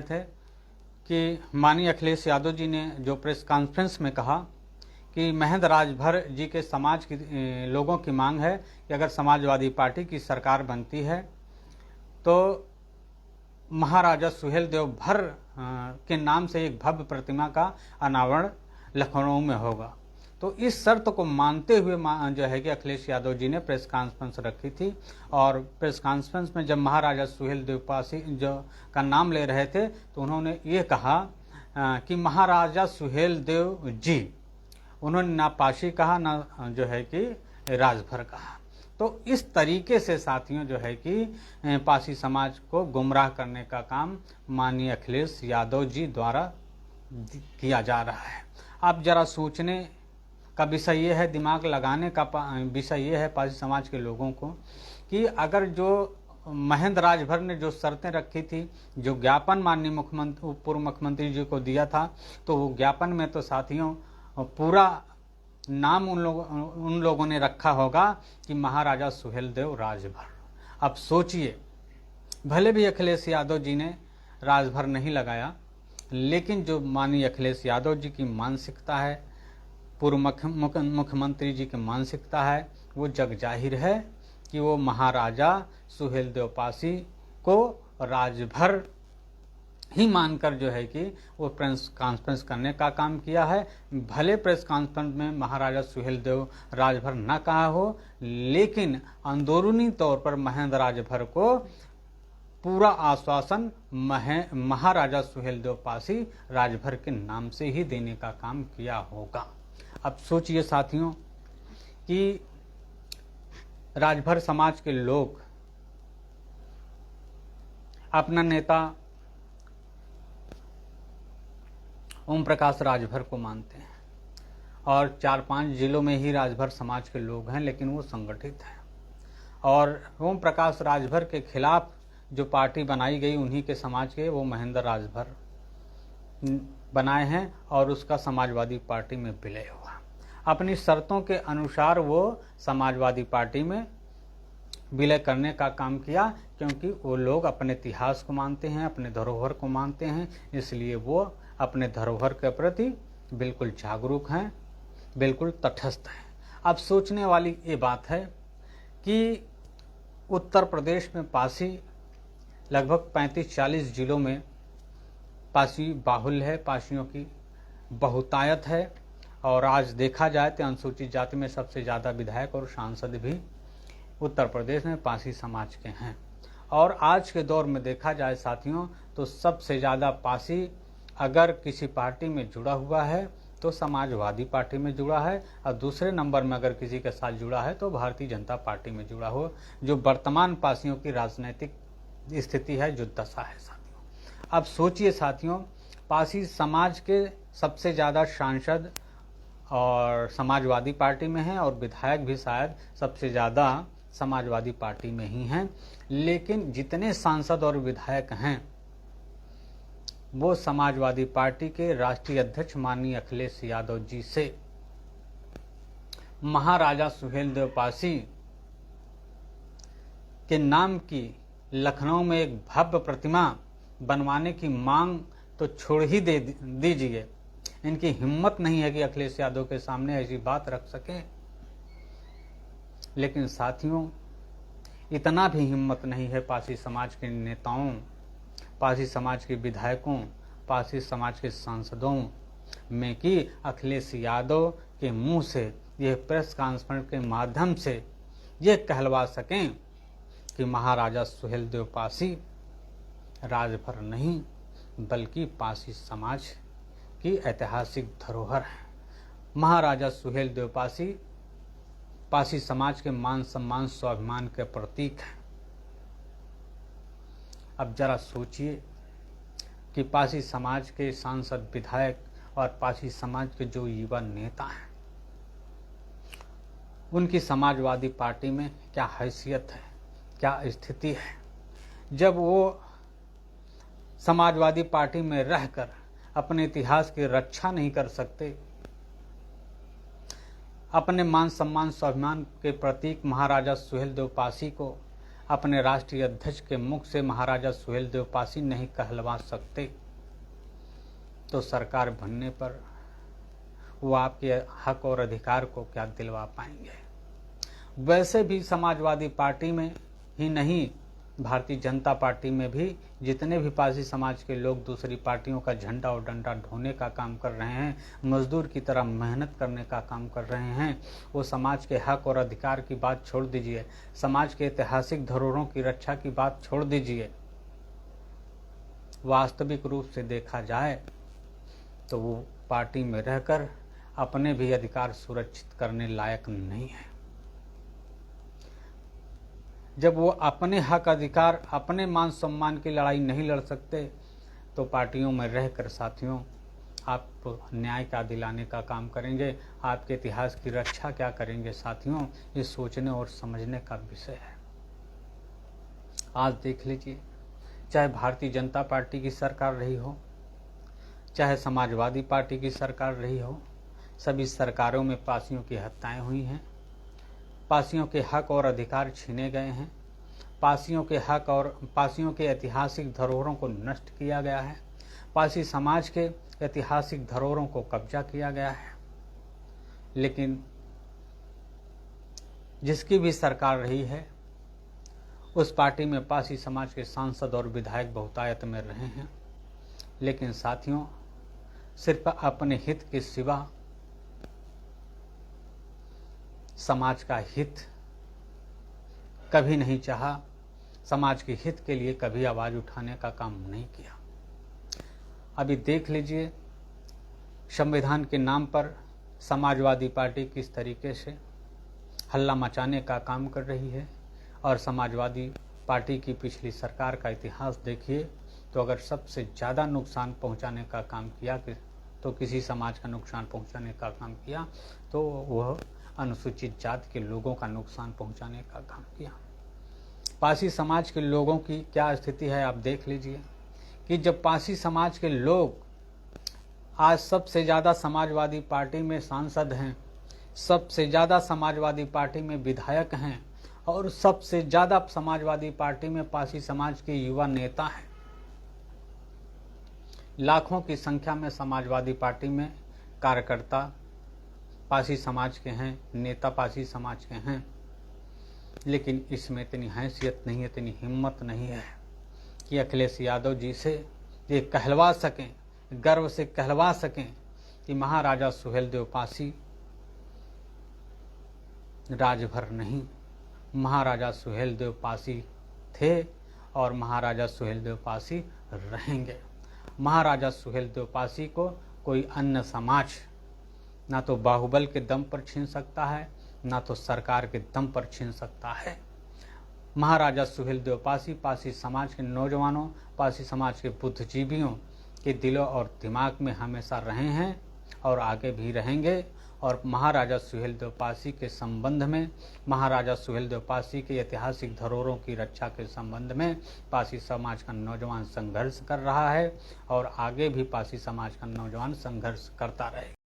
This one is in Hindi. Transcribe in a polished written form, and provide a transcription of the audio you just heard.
थे कि माननीय अखिलेश यादव जी ने जो प्रेस कॉन्फ्रेंस में कहा कि महंत राजभर जी के समाज की लोगों की मांग है कि अगर समाजवादी पार्टी की सरकार बनती है तो महाराजा सुहेलदेव भर के नाम से एक भव्य प्रतिमा का अनावरण लखनऊ में होगा। तो इस शर्त को मानते हुए जो है कि अखिलेश यादव जी ने प्रेस कॉन्फ्रेंस रखी थी। और प्रेस कॉन्फ्रेंस में जब महाराजा सुहेलदेव पासी जो का नाम ले रहे थे तो उन्होंने ये कहा कि महाराजा सुहेलदेव जी, उन्होंने ना पासी कहा ना जो है कि राजभर कहा। तो इस तरीके से साथियों जो है कि पासी समाज को गुमराह करने का काम माननीय अखिलेश यादव जी द्वारा किया जा रहा है। आप जरा सोचने का विषय ये है, दिमाग लगाने का विषय ये है पासी समाज के लोगों को कि अगर जो महंत राजभर ने जो शर्तें रखी थी, जो ज्ञापन माननीय पूर्व मुख्यमंत्री जी को दिया था, तो वो ज्ञापन में तो साथियों पूरा नाम उन लोगों ने रखा होगा कि महाराजा सुहेलदेव राजभर। अब सोचिए, भले भी अखिलेश यादव जी ने राजभर नहीं लगाया, लेकिन जो माननीय अखिलेश यादव जी की मानसिकता है, पूर्व मुख्यमंत्री जी की मानसिकता है, वो जग जाहिर है कि वो महाराजा सुहेलदेव पासी को राजभर ही मानकर जो है कि वो प्रेस कॉन्फ्रेंस करने का काम किया है। भले प्रेस कॉन्फ्रेंस में महाराजा सुहेलदेव राजभर न कहा हो, लेकिन अंदरूनी तौर पर महंत राजभर को पूरा आश्वासन महाराजा सुहेलदेव पासी राजभर के नाम से ही देने का काम किया होगा। अब सोचिए साथियों कि राजभर समाज के लोग अपना नेता ओम प्रकाश राजभर को मानते हैं और 4-5 जिलों में ही राजभर समाज के लोग हैं, लेकिन वो संगठित हैं। और ओम प्रकाश राजभर के खिलाफ जो पार्टी बनाई गई उन्हीं के समाज के, वो महेंद्र राजभर बनाए हैं और उसका समाजवादी पार्टी में विलय हुआ। अपनी शर्तों के अनुसार वो समाजवादी पार्टी में विलय करने का काम किया, क्योंकि वो लोग अपने इतिहास को मानते हैं, अपने धरोहर को मानते हैं, इसलिए वो अपने धरोहर के प्रति बिल्कुल जागरूक हैं, बिल्कुल तटस्थ हैं। अब सोचने वाली ये बात है कि उत्तर प्रदेश में पासी लगभग 35-40 जिलों में पासी बाहुल्य है, पासियों की बहुतायत है। और आज देखा जाए तो अनुसूचित जाति में सबसे ज़्यादा विधायक और सांसद भी उत्तर प्रदेश में पासी समाज के हैं। और आज के दौर में देखा जाए साथियों तो सबसे ज़्यादा पासी अगर किसी पार्टी में जुड़ा हुआ है तो समाजवादी पार्टी में जुड़ा है, और दूसरे नंबर में अगर किसी के साथ जुड़ा है तो भारतीय जनता पार्टी में जुड़ा हो, जो वर्तमान पासियों की राजनीतिक स्थिति है, जो दशा है साथियों। अब सोचिए साथियों, पासी समाज के सबसे ज़्यादा सांसद और समाजवादी पार्टी में हैं और विधायक भी शायद सबसे ज़्यादा समाजवादी पार्टी में ही हैं, लेकिन जितने सांसद और विधायक हैं वो समाजवादी पार्टी के राष्ट्रीय अध्यक्ष माननीय अखिलेश यादव जी से महाराजा सुहेलदेव पासी के नाम की लखनऊ में एक भव्य प्रतिमा बनवाने की मांग तो छोड़ ही दीजिए, इनकी हिम्मत नहीं है कि अखिलेश यादव के सामने ऐसी बात रख सकें। लेकिन साथियों, इतना भी हिम्मत नहीं है पासी समाज के नेताओं, पासी समाज के विधायकों, पासी समाज के सांसदों में कि अखिलेश यादव के मुंह से यह प्रेस कॉन्फ्रेंस के माध्यम से ये कहलवा सकें कि महाराजा सुहेलदेव पासी राजभर नहीं बल्कि पासी समाज की ऐतिहासिक धरोहर है। महाराजा सुहेलदेव पासी पासी समाज के मान सम्मान स्वाभिमान के प्रतीक हैं। अब जरा सोचिए कि पासी समाज के सांसद, विधायक और पासी समाज के जो युवा नेता हैं उनकी समाजवादी पार्टी में क्या हैसियत है, क्या स्थिति है। जब वो समाजवादी पार्टी में रहकर अपने इतिहास की रक्षा नहीं कर सकते, अपने मान सम्मान स्वाभिमान के प्रतीक महाराजा सुहेलदेव पासी को अपने राष्ट्रीय अध्यक्ष के मुख से महाराजा सुहेलदेव पासी नहीं कहलवा सकते, तो सरकार बनने पर वो आपके हक और अधिकार को क्या दिलवा पाएंगे। वैसे भी समाजवादी पार्टी में ही नहीं, भारतीय जनता पार्टी में भी जितने भी पारसी समाज के लोग दूसरी पार्टियों का झंडा और डंडा ढोने का काम कर रहे हैं, मजदूर की तरह मेहनत करने का काम कर रहे हैं, वो समाज के हक और अधिकार की बात छोड़ दीजिए, समाज के ऐतिहासिक धरोहरों की रक्षा की बात छोड़ दीजिए। वास्तविक रूप से देखा जाए तो वो पार्टी में रहकर अपने भी अधिकार सुरक्षित करने लायक नहीं है। जब वो अपने हक अधिकार, अपने मान सम्मान की लड़ाई नहीं लड़ सकते, तो पार्टियों में रहकर साथियों आप न्याय क्या दिलाने का काम करेंगे, आपके इतिहास की रक्षा क्या करेंगे साथियों, ये सोचने और समझने का विषय है। आज देख लीजिए, चाहे भारतीय जनता पार्टी की सरकार रही हो, चाहे समाजवादी पार्टी की सरकार रही हो, सभी सरकारों में पासियों की हत्याएं हुई हैं, पासियों के हक और अधिकार छीने गए हैं, पासियों के हक और पासियों के ऐतिहासिक धरोहरों को नष्ट किया गया है, पासी समाज के ऐतिहासिक धरोहरों को कब्जा किया गया है। लेकिन जिसकी भी सरकार रही है, उस पार्टी में पासी समाज के सांसद और विधायक बहुतायत में रहे हैं। लेकिन साथियों, सिर्फ अपने हित के सिवा समाज का हित कभी नहीं चाहा, समाज के हित के लिए कभी आवाज उठाने का काम नहीं किया। अभी देख लीजिए, संविधान के नाम पर समाजवादी पार्टी किस तरीके से हल्ला मचाने का काम कर रही है। और समाजवादी पार्टी की पिछली सरकार का इतिहास देखिए, तो अगर सबसे ज़्यादा नुकसान पहुंचाने का काम किया तो किसी समाज का नुकसान पहुंचाने का काम किया तो वह अनुसूचित जाति के लोगों का नुकसान पहुंचाने का काम किया। पासी समाज के लोगों की क्या स्थिति है आप देख लीजिए कि जब पासी समाज के लोग आज सबसे ज़्यादा समाजवादी पार्टी में सांसद हैं, सबसे ज़्यादा समाजवादी पार्टी में विधायक हैं और सबसे ज़्यादा समाजवादी पार्टी में पासी समाज के युवा नेता हैं, लाखों की संख्या में समाजवादी पार्टी में कार्यकर्ता पासी समाज के हैं, नेता पासी समाज के हैं, लेकिन इसमें इतनी हैसियत नहीं है, इतनी हिम्मत नहीं है कि अखिलेश यादव जी से ये कहलवा सकें, गर्व से कहलवा सकें कि महाराजा सुहेलदेव पासी राजभर नहीं, महाराजा सुहेलदेव पासी थे और महाराजा सुहेलदेव पासी रहेंगे। महाराजा सुहेलदेव पासी को कोई अन्य समाज ना तो बाहुबल के दम पर छीन सकता है, ना तो सरकार के दम पर छीन सकता है। महाराजा सुहेलदेव पासी पासी समाज के नौजवानों, पासी समाज के बुद्धिजीवियों के दिलों और दिमाग में हमेशा रहे हैं और आगे भी रहेंगे। और महाराजा सुहेलदेव पासी के संबंध में, महाराजा सुहेलदेव पासी के ऐतिहासिक धरोहरों की रक्षा के संबंध में पासी समाज का नौजवान संघर्ष कर रहा है और आगे भी पासी समाज का नौजवान संघर्ष करता रहेगा।